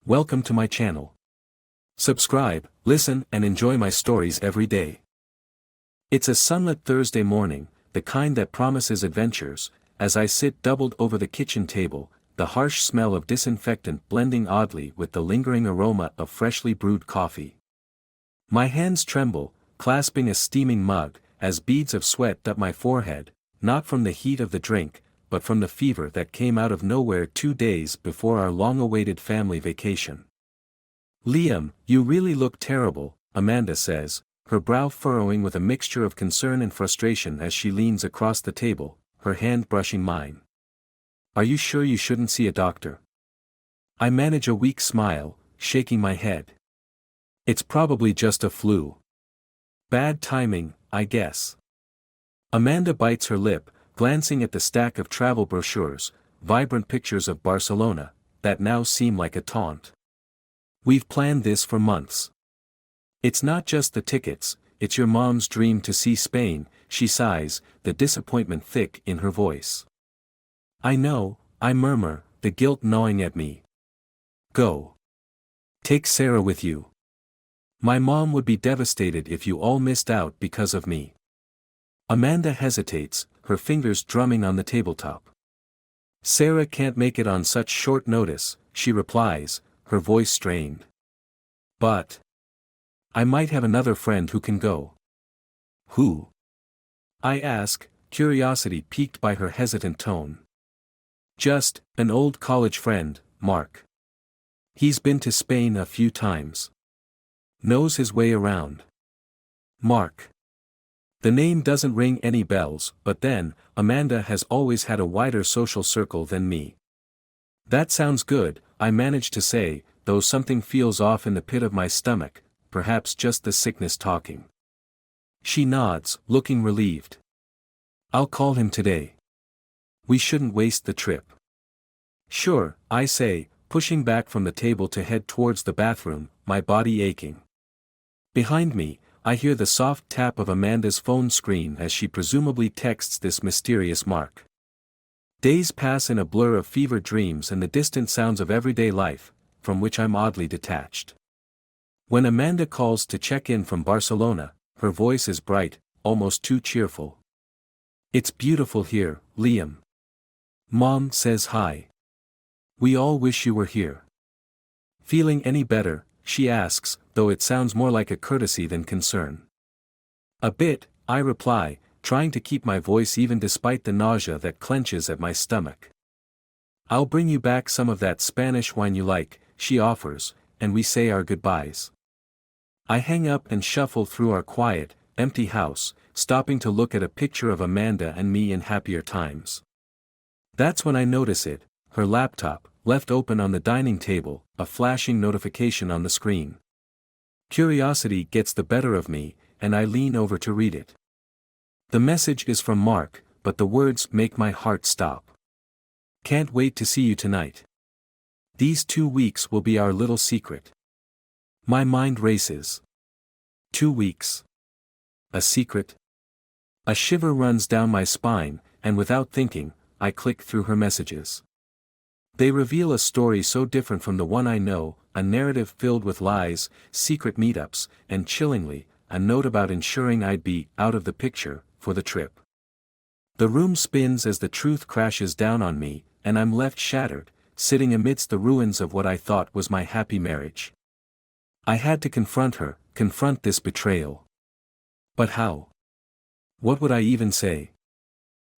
Welcome to my channel. Subscribe, listen, and enjoy my stories every day. It's a sunlit Thursday morning, the kind that promises adventures, as I sit doubled over the kitchen table, the harsh smell of disinfectant blending oddly with the lingering aroma of freshly brewed coffee. My hands tremble, clasping a steaming mug, as beads of sweat dot my forehead, not from the heat of the drink, but from the fever that came out of nowhere 2 days before our long-awaited family vacation. "Liam, you really look terrible," Amanda says, her brow furrowing with a mixture of concern and frustration as she leans across the table, her hand brushing mine. "Are you sure you shouldn't see a doctor?" I manage a weak smile, shaking my head. "It's probably just a flu. Bad timing, I guess." Amanda bites her lip, glancing at the stack of travel brochures, vibrant pictures of Barcelona, that now seem like a taunt. "We've planned this for months. It's not just the tickets, it's your mom's dream to see Spain," she sighs, the disappointment thick in her voice. "I know," I murmur, the guilt gnawing at me. "Go. Take Sarah with you. My mom would be devastated if you all missed out because of me." Amanda hesitates, her fingers drumming on the tabletop. "Sarah can't make it on such short notice," she replies, her voice strained. "But I might have another friend who can go." "Who?" I ask, curiosity piqued by her hesitant tone. "Just an old college friend, Mark. He's been to Spain a few times. Knows his way around." Mark. The name doesn't ring any bells, but then, Amanda has always had a wider social circle than me. "That sounds good," I manage to say, though something feels off in the pit of my stomach, perhaps just the sickness talking. She nods, looking relieved. "I'll call him today. We shouldn't waste the trip." "Sure," I say, pushing back from the table to head towards the bathroom, my body aching. Behind me, I hear the soft tap of Amanda's phone screen as she presumably texts this mysterious Mark. Days pass in a blur of fever dreams and the distant sounds of everyday life, from which I'm oddly detached. When Amanda calls to check in from Barcelona, her voice is bright, almost too cheerful. "It's beautiful here, Liam. Mom says hi. We all wish you were here." "Feeling any better?" she asks, though it sounds more like a courtesy than concern. "A bit," I reply, trying to keep my voice even despite the nausea that clenches at my stomach. "I'll bring you back some of that Spanish wine you like," she offers, and we say our goodbyes. I hang up and shuffle through our quiet, empty house, stopping to look at a picture of Amanda and me in happier times. That's when I notice it, her laptop, left open on the dining table, a flashing notification on the screen. Curiosity gets the better of me, and I lean over to read it. The message is from Mark, but the words make my heart stop. "Can't wait to see you tonight. These 2 weeks will be our little secret." My mind races. 2 weeks. A secret? A shiver runs down my spine, and without thinking, I click through her messages. They reveal a story so different from the one I know, a narrative filled with lies, secret meetups, and chillingly, a note about ensuring I'd be out of the picture for the trip. The room spins as the truth crashes down on me, and I'm left shattered, sitting amidst the ruins of what I thought was my happy marriage. I had to confront her, confront this betrayal. But how? What would I even say?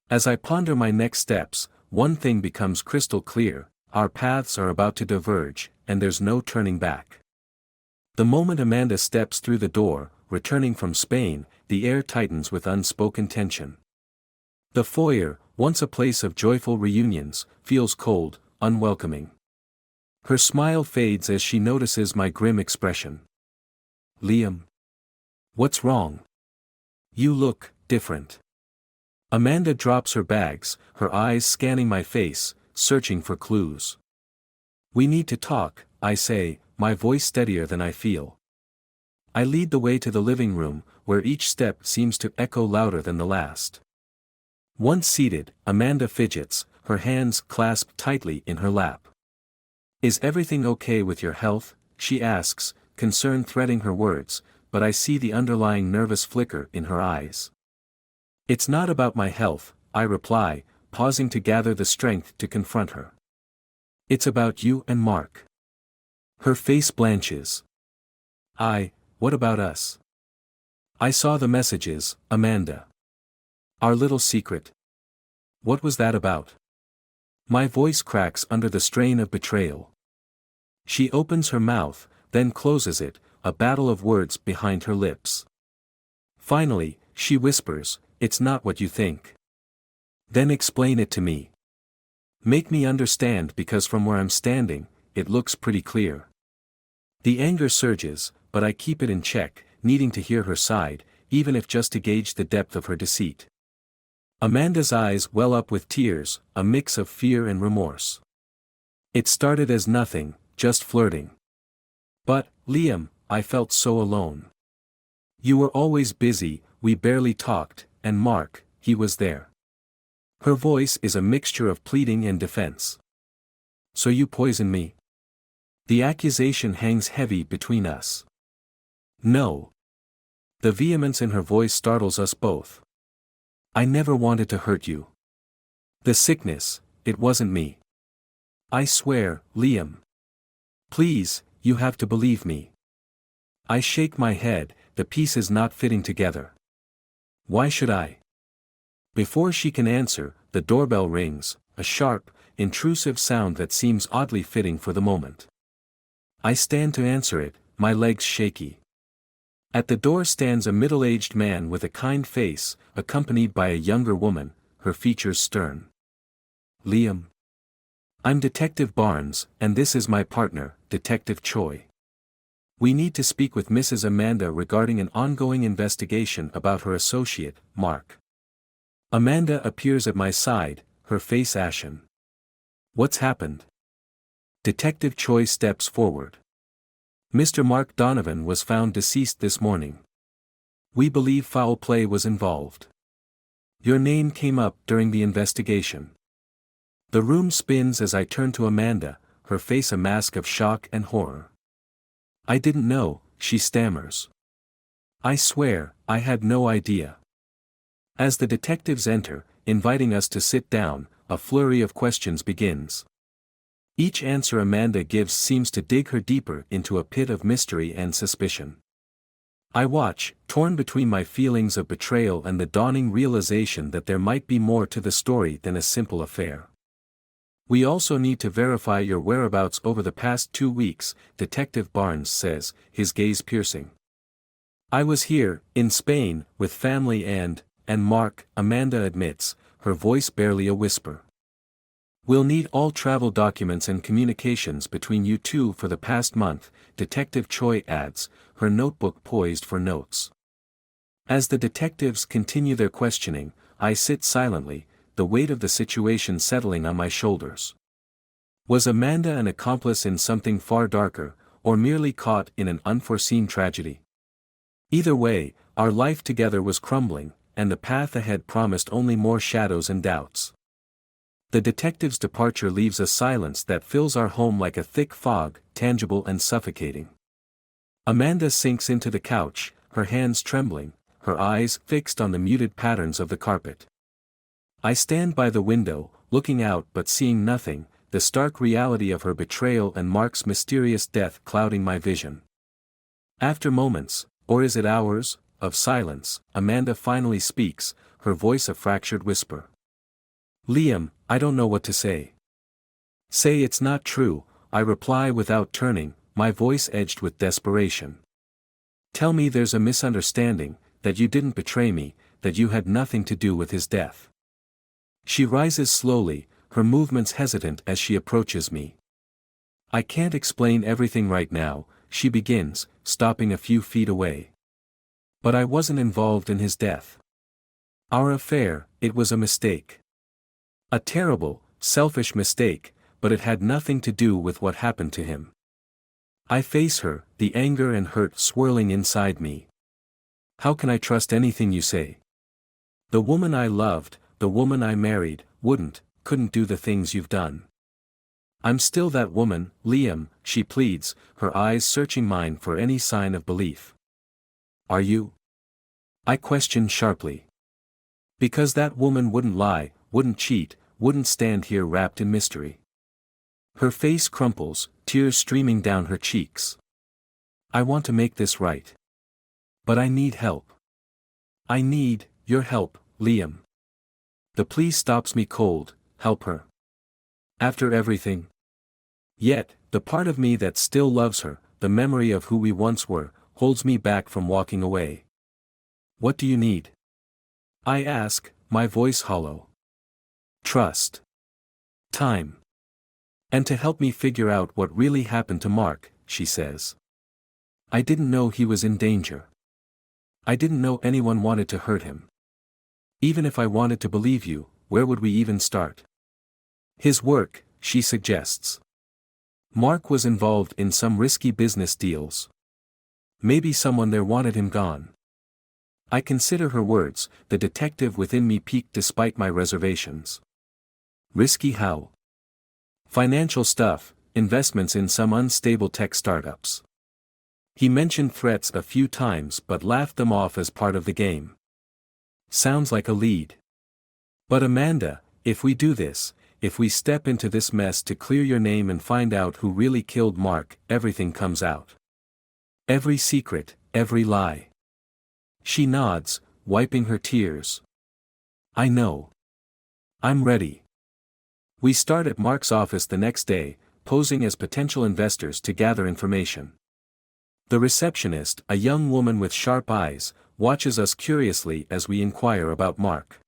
As I ponder my next steps, one thing becomes crystal clear: our paths are about to diverge, and there's no turning back. The moment Amanda steps through the door, returning from Spain, the air tightens with unspoken tension. The foyer, once a place of joyful reunions, feels cold, unwelcoming. Her smile fades as she notices my grim expression. "Liam. What's wrong? You look different." Amanda drops her bags, her eyes scanning my face, searching for clues. "We need to talk," I say, my voice steadier than I feel. I lead the way to the living room, where each step seems to echo louder than the last. Once seated, Amanda fidgets, her hands clasped tightly in her lap. Is everything okay with your health? She asks, concern threading her words, but I see the underlying nervous flicker in her eyes. It's not about my health, I reply, pausing to gather the strength to confront her. It's about you and Mark. Her face blanches. What about us? I saw the messages, Amanda. Our little secret. What was that about? My voice cracks under the strain of betrayal. She opens her mouth, then closes it, a battle of words behind her lips. Finally, she whispers, "It's not what you think." Then explain it to me. Make me understand, because from where I'm standing, it looks pretty clear. The anger surges, but I keep it in check, needing to hear her side, even if just to gauge the depth of her deceit. Amanda's eyes well up with tears, a mix of fear and remorse. It started as nothing, just flirting. But, Liam, I felt so alone. You were always busy, we barely talked, and Mark, he was there. Her voice is a mixture of pleading and defense. So you poisoned me? The accusation hangs heavy between us. No. The vehemence in her voice startles us both. I never wanted to hurt you. The sickness, it wasn't me. I swear, Liam. Please, you have to believe me. I shake my head, the pieces not fitting together. Why should I? Before she can answer, the doorbell rings, a sharp, intrusive sound that seems oddly fitting for the moment. I stand to answer it, my legs shaky. At the door stands a middle-aged man with a kind face, accompanied by a younger woman, her features stern. Liam. I'm Detective Barnes, and this is my partner, Detective Choi. We need to speak with Mrs. Amanda regarding an ongoing investigation about her associate, Mark. Amanda appears at my side, her face ashen. What's happened? Detective Choi steps forward. Mr. Mark Donovan was found deceased this morning. We believe foul play was involved. Your name came up during the investigation. The room spins as I turn to Amanda, her face a mask of shock and horror. I didn't know, she stammers. I swear, I had no idea. As the detectives enter, inviting us to sit down, a flurry of questions begins. Each answer Amanda gives seems to dig her deeper into a pit of mystery and suspicion. I watch, torn between my feelings of betrayal and the dawning realization that there might be more to the story than a simple affair. We also need to verify your whereabouts over the past 2 weeks, Detective Barnes says, his gaze piercing. I was here, in Spain, with family and Mark, Amanda admits, her voice barely a whisper. We'll need all travel documents and communications between you two for the past month, Detective Choi adds, her notebook poised for notes. As the detectives continue their questioning, I sit silently, the weight of the situation settling on my shoulders. Was Amanda an accomplice in something far darker, or merely caught in an unforeseen tragedy? Either way, our life together was crumbling, and the path ahead promised only more shadows and doubts. The detective's departure leaves a silence that fills our home like a thick fog, tangible and suffocating. Amanda sinks into the couch, her hands trembling, her eyes fixed on the muted patterns of the carpet. I stand by the window, looking out but seeing nothing, the stark reality of her betrayal and Mark's mysterious death clouding my vision. After moments, or is it hours, of silence, Amanda finally speaks, her voice a fractured whisper. Liam, I don't know what to say. Say it's not true, I reply without turning, my voice edged with desperation. Tell me there's a misunderstanding, that you didn't betray me, that you had nothing to do with his death. She rises slowly, her movements hesitant as she approaches me. I can't explain everything right now, she begins, stopping a few feet away. But I wasn't involved in his death. Our affair, it was a mistake. A terrible, selfish mistake, but it had nothing to do with what happened to him. I face her, the anger and hurt swirling inside me. How can I trust anything you say? The woman I loved, the woman I married, couldn't do the things you've done. I'm still that woman, Liam, she pleads, her eyes searching mine for any sign of belief. Are you? I question sharply. Because that woman wouldn't lie, wouldn't cheat, wouldn't stand here wrapped in mystery. Her face crumples, tears streaming down her cheeks. I want to make this right. But I need help. I need your help, Liam. The plea stops me cold. Help her. After everything. Yet, the part of me that still loves her, the memory of who we once were, holds me back from walking away. What do you need? I ask, my voice hollow. Trust. Time. And to help me figure out what really happened to Mark, she says. I didn't know he was in danger. I didn't know anyone wanted to hurt him. Even if I wanted to believe you, where would we even start? His work, she suggests. Mark was involved in some risky business deals. Maybe someone there wanted him gone. I consider her words, the detective within me piqued despite my reservations. Risky how? Financial stuff, investments in some unstable tech startups. He mentioned threats a few times but laughed them off as part of the game. Sounds like a lead. But Amanda, if we do this, if we step into this mess to clear your name and find out who really killed Mark, everything comes out. Every secret, every lie. She nods, wiping her tears. I know. I'm ready. We start at Mark's office the next day, posing as potential investors to gather information. The receptionist, a young woman with sharp eyes, watches us curiously as we inquire about Mark.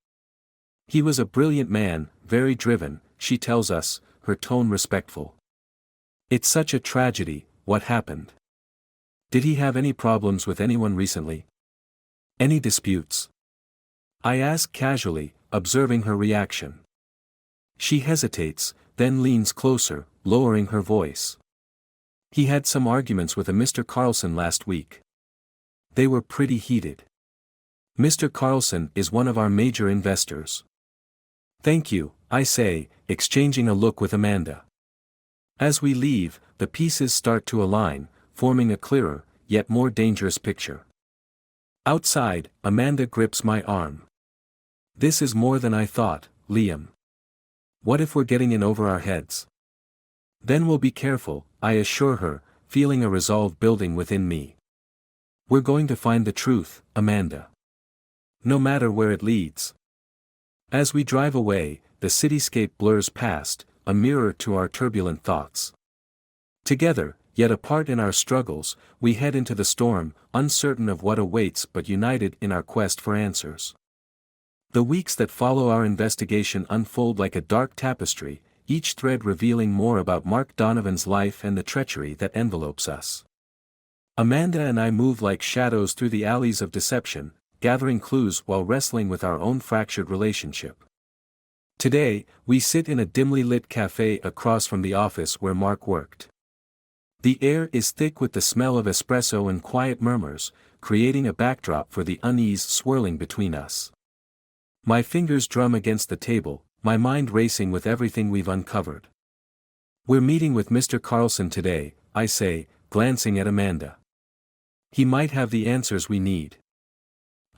He was a brilliant man, very driven, she tells us, her tone respectful. It's such a tragedy, what happened? Did he have any problems with anyone recently? Any disputes? I ask casually, observing her reaction. She hesitates, then leans closer, lowering her voice. He had some arguments with a Mr. Carlson last week. They were pretty heated. Mr. Carlson is one of our major investors. Thank you, I say, exchanging a look with Amanda. As we leave, the pieces start to align, forming a clearer, yet more dangerous picture. Outside, Amanda grips my arm. This is more than I thought, Liam. What if we're getting in over our heads? Then we'll be careful, I assure her, feeling a resolve building within me. We're going to find the truth, Amanda. No matter where it leads. As we drive away, the cityscape blurs past, a mirror to our turbulent thoughts. Together, yet apart in our struggles, we head into the storm, uncertain of what awaits but united in our quest for answers. The weeks that follow our investigation unfold like a dark tapestry, each thread revealing more about Mark Donovan's life and the treachery that envelopes us. Amanda and I move like shadows through the alleys of deception, gathering clues while wrestling with our own fractured relationship. Today, we sit in a dimly lit cafe across from the office where Mark worked. The air is thick with the smell of espresso and quiet murmurs, creating a backdrop for the unease swirling between us. My fingers drum against the table, my mind racing with everything we've uncovered. We're meeting with Mr. Carlson today, I say, glancing at Amanda. He might have the answers we need.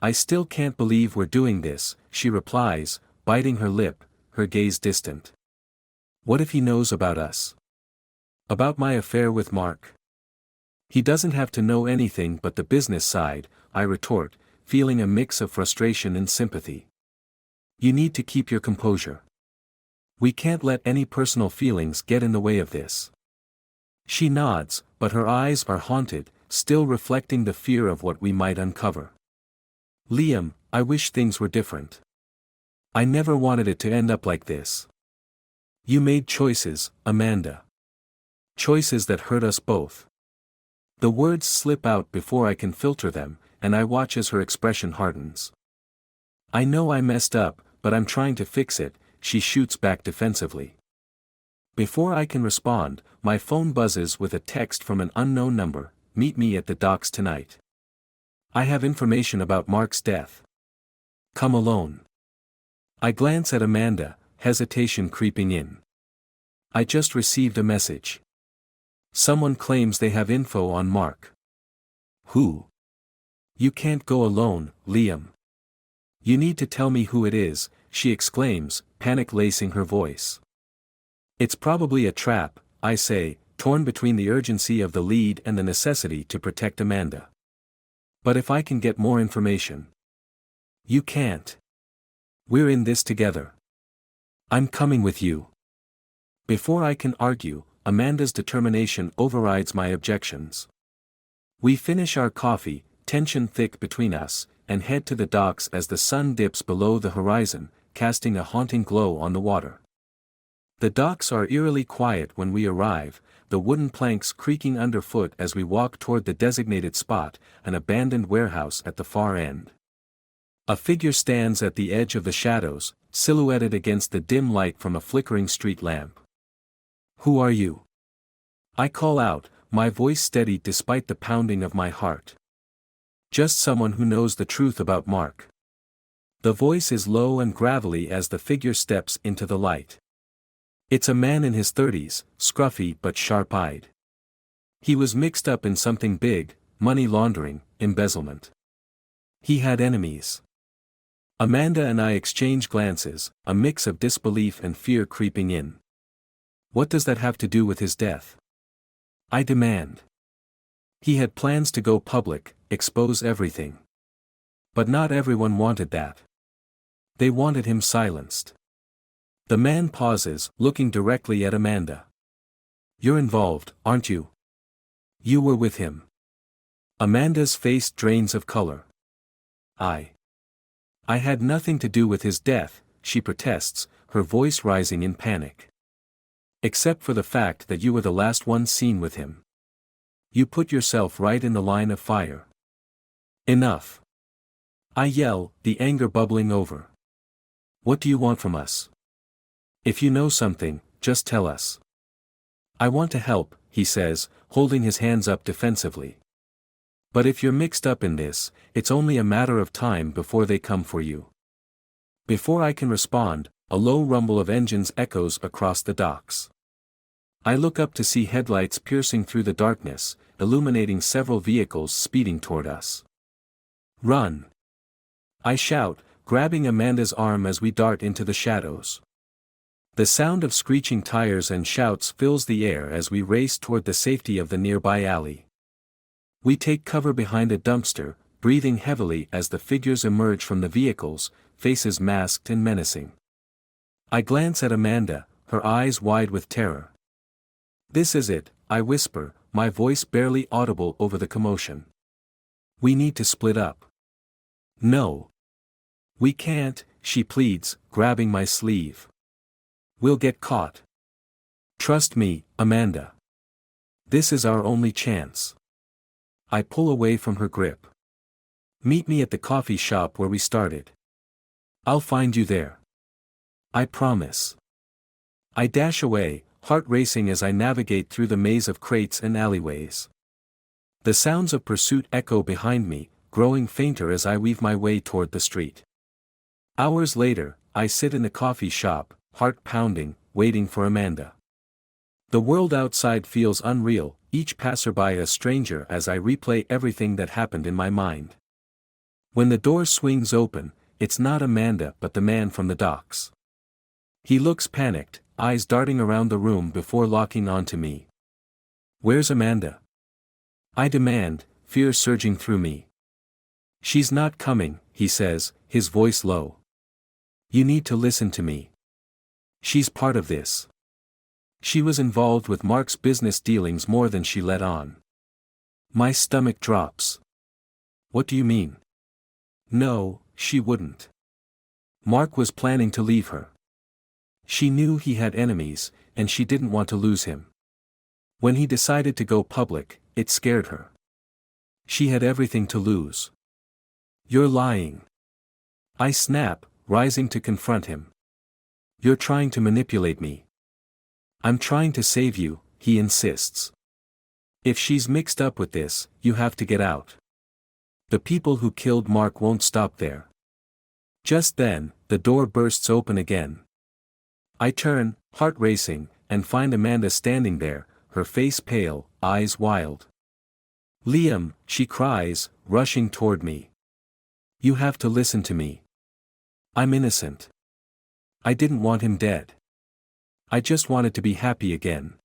I still can't believe we're doing this, she replies, biting her lip, her gaze distant. What if he knows about us? About my affair with Mark? He doesn't have to know anything but the business side, I retort, feeling a mix of frustration and sympathy. You need to keep your composure. We can't let any personal feelings get in the way of this. She nods, but her eyes are haunted, still reflecting the fear of what we might uncover. Liam, I wish things were different. I never wanted it to end up like this. You made choices, Amanda. Choices that hurt us both. The words slip out before I can filter them, and I watch as her expression hardens. I know I messed up, but I'm trying to fix it, she shoots back defensively. Before I can respond, my phone buzzes with a text from an unknown number, meet me at the docks tonight. I have information about Mark's death. Come alone. I glance at Amanda, hesitation creeping in. I just received a message. Someone claims they have info on Mark. Who? You can't go alone, Liam. You need to tell me who it is, she exclaims, panic lacing her voice. It's probably a trap, I say, torn between the urgency of the lead and the necessity to protect Amanda. But if I can get more information. You can't. We're in this together. I'm coming with you. Before I can argue, Amanda's determination overrides my objections. We finish our coffee, tension thick between us, and head to the docks as the sun dips below the horizon, casting a haunting glow on the water. The docks are eerily quiet when we arrive, the wooden planks creaking underfoot as we walk toward the designated spot, an abandoned warehouse at the far end. A figure stands at the edge of the shadows, silhouetted against the dim light from a flickering street lamp. Who are you? I call out, my voice steady despite the pounding of my heart. Just someone who knows the truth about Mark. The voice is low and gravelly as the figure steps into the light. It's a man in his 30s, scruffy but sharp-eyed. He was mixed up in something big, money laundering, embezzlement. He had enemies. Amanda and I exchange glances, a mix of disbelief and fear creeping in. What does that have to do with his death? I demand. He had plans to go public, expose everything. But not everyone wanted that. They wanted him silenced. The man pauses, looking directly at Amanda. You're involved, aren't you? You were with him. Amanda's face drains of color. I had nothing to do with his death, she protests, her voice rising in panic. Except for the fact that you were the last one seen with him. You put yourself right in the line of fire. Enough. I yell, the anger bubbling over. What do you want from us? If you know something, just tell us. I want to help, he says, holding his hands up defensively. But if you're mixed up in this, it's only a matter of time before they come for you. Before I can respond, a low rumble of engines echoes across the docks. I look up to see headlights piercing through the darkness, illuminating several vehicles speeding toward us. Run! I shout, grabbing Amanda's arm as we dart into the shadows. The sound of screeching tires and shouts fills the air as we race toward the safety of the nearby alley. We take cover behind a dumpster, breathing heavily as the figures emerge from the vehicles, faces masked and menacing. I glance at Amanda, her eyes wide with terror. This is it, I whisper, my voice barely audible over the commotion. We need to split up. No. We can't, she pleads, grabbing my sleeve. We'll get caught. Trust me, Amanda. This is our only chance. I pull away from her grip. Meet me at the coffee shop where we started. I'll find you there. I promise. I dash away, heart racing as I navigate through the maze of crates and alleyways. The sounds of pursuit echo behind me, growing fainter as I weave my way toward the street. Hours later, I sit in the coffee shop, heart pounding, waiting for Amanda. The world outside feels unreal, each passerby a stranger as I replay everything that happened in my mind. When the door swings open, it's not Amanda but the man from the docks. He looks panicked, eyes darting around the room before locking onto me. Where's Amanda? I demand, fear surging through me. She's not coming, he says, his voice low. You need to listen to me. She's part of this. She was involved with Mark's business dealings more than she let on. My stomach drops. What do you mean? No, she wouldn't. Mark was planning to leave her. She knew he had enemies, and she didn't want to lose him. When he decided to go public, it scared her. She had everything to lose. You're lying. I snap, rising to confront him. You're trying to manipulate me. I'm trying to save you, he insists. If she's mixed up with this, you have to get out. The people who killed Mark won't stop there. Just then, the door bursts open again. I turn, heart racing, and find Amanda standing there, her face pale, eyes wild. "Liam," she cries, rushing toward me. "You have to listen to me. I'm innocent. I didn't want him dead. I just wanted to be happy again."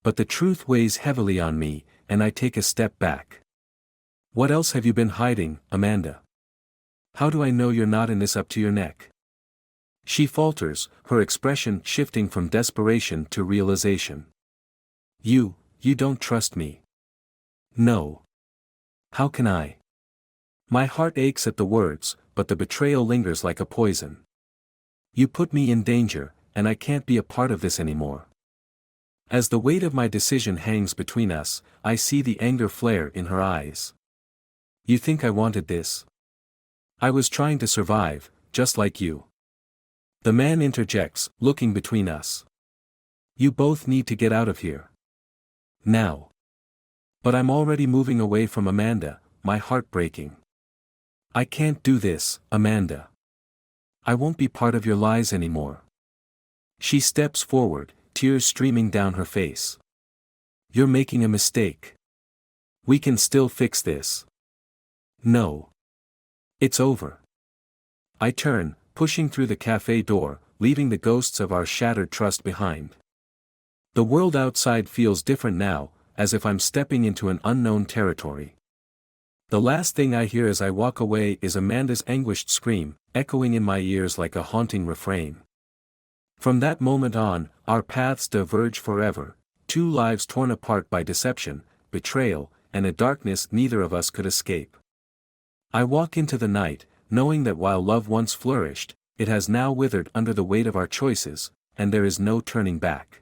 But the truth weighs heavily on me, and I take a step back. "What else have you been hiding, Amanda? How do I know you're not in this up to your neck?" She falters, her expression shifting from desperation to realization. You don't trust me." "No. How can I?" My heart aches at the words, but the betrayal lingers like a poison. "You put me in danger, and I can't be a part of this anymore." As the weight of my decision hangs between us, I see the anger flare in her eyes. "You think I wanted this? I was trying to survive, just like you." The man interjects, looking between us. "You both need to get out of here. Now." But I'm already moving away from Amanda, my heart breaking. "I can't do this, Amanda. I won't be part of your lies anymore." She steps forward, tears streaming down her face. "You're making a mistake. We can still fix this." "No. It's over." I turn, pushing through the cafe door, leaving the ghosts of our shattered trust behind. The world outside feels different now, as if I'm stepping into an unknown territory. The last thing I hear as I walk away is Amanda's anguished scream, echoing in my ears like a haunting refrain. From that moment on, our paths diverge forever, two lives torn apart by deception, betrayal, and a darkness neither of us could escape. I walk into the night, knowing that while love once flourished, it has now withered under the weight of our choices, and there is no turning back.